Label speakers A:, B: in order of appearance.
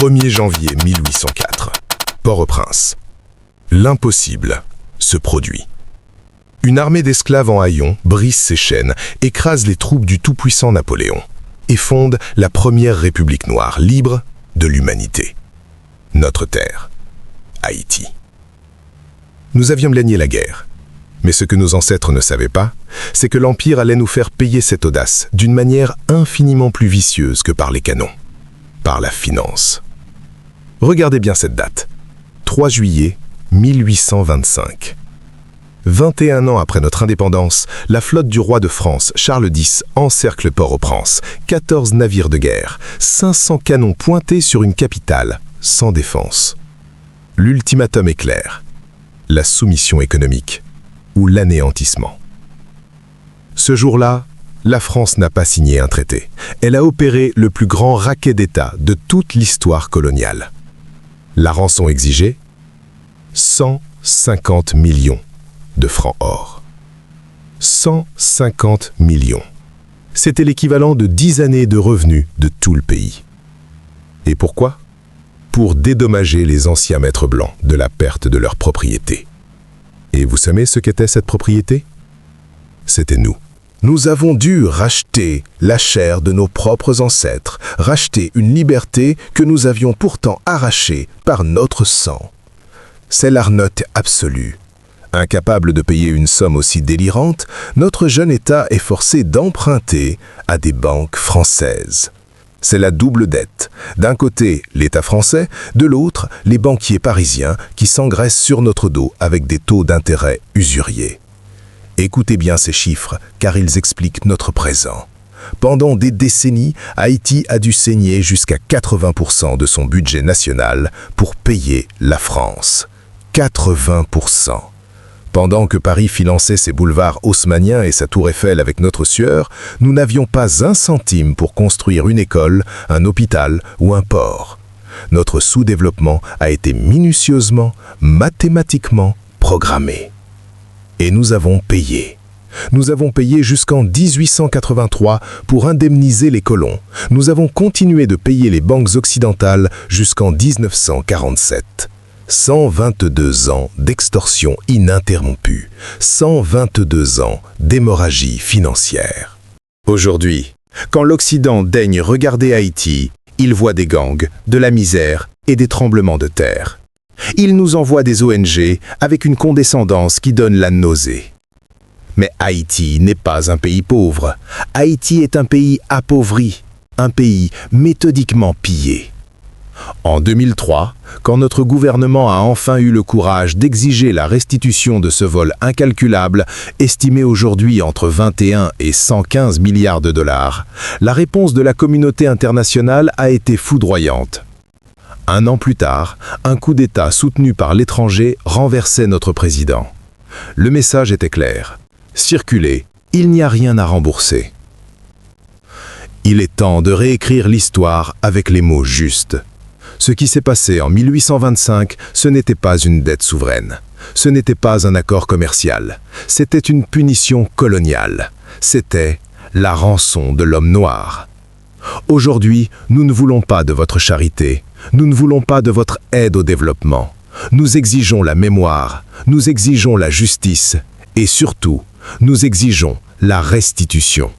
A: 1er janvier 1804. Port-au-Prince. L'impossible se produit. Une armée d'esclaves en haillons brise ses chaînes, écrase les troupes du tout-puissant Napoléon et fonde la première république noire libre de l'humanité. Notre terre, Haïti. Nous avions gagné la guerre. Mais ce que nos ancêtres ne savaient pas, c'est que l'Empire allait nous faire payer cette audace d'une manière infiniment plus vicieuse que par les canons, par la finance. Regardez bien cette date, 3 juillet 1825. 21 ans après notre indépendance, la flotte du roi de France, Charles X, encercle Port-au-Prince, 14 navires de guerre, 500 canons pointés sur une capitale, sans défense. L'ultimatum est clair, la soumission économique ou l'anéantissement. Ce jour-là, la France n'a pas signé un traité. Elle a opéré le plus grand racket d'État de toute l'histoire coloniale. La rançon exigée, 150 millions de francs or. 150 millions. C'était l'équivalent de 10 années de revenus de tout le pays. Et pourquoi? Pour dédommager les anciens maîtres blancs de la perte de leur propriété. Et vous savez ce qu'était cette propriété? C'était nous. Nous avons dû racheter la chair de nos propres ancêtres, racheter une liberté que nous avions pourtant arrachée par notre sang. C'est l'arnaute absolue. Incapable de payer une somme aussi délirante, notre jeune État est forcé d'emprunter à des banques françaises. C'est la double dette. D'un côté, l'État français, de l'autre, les banquiers parisiens qui s'engraissent sur notre dos avec des taux d'intérêt usuriers. Écoutez bien ces chiffres, car ils expliquent notre présent. Pendant des décennies, Haïti a dû saigner jusqu'à 80% de son budget national pour payer la France. 80%. Pendant que Paris finançait ses boulevards haussmanniens et sa tour Eiffel avec notre sueur, nous n'avions pas un centime pour construire une école, un hôpital ou un port. Notre sous-développement a été minutieusement, mathématiquement programmé. Et nous avons payé. Nous avons payé jusqu'en 1883 pour indemniser les colons. Nous avons continué de payer les banques occidentales jusqu'en 1947. 122 ans d'extorsion ininterrompue, 122 ans d'hémorragie financière. Aujourd'hui, quand l'Occident daigne regarder Haïti, il voit des gangs, de la misère et des tremblements de terre. Il nous envoie des ONG avec une condescendance qui donne la nausée. Mais Haïti n'est pas un pays pauvre. Haïti est un pays appauvri, un pays méthodiquement pillé. En 2003, quand notre gouvernement a enfin eu le courage d'exiger la restitution de ce vol incalculable, estimé aujourd'hui entre 21 et 115 milliards de dollars, la réponse de la communauté internationale a été foudroyante. Un an plus tard, un coup d'État soutenu par l'étranger renversait notre président. Le message était clair. Circulez, il n'y a rien à rembourser. Il est temps de réécrire l'histoire avec les mots justes. Ce qui s'est passé en 1825, ce n'était pas une dette souveraine. Ce n'était pas un accord commercial. C'était une punition coloniale. C'était la rançon de l'homme noir. Aujourd'hui, nous ne voulons pas de votre charité. Nous ne voulons pas de votre aide au développement. Nous exigeons la mémoire. Nous exigeons la justice. Et surtout, nous exigeons la restitution.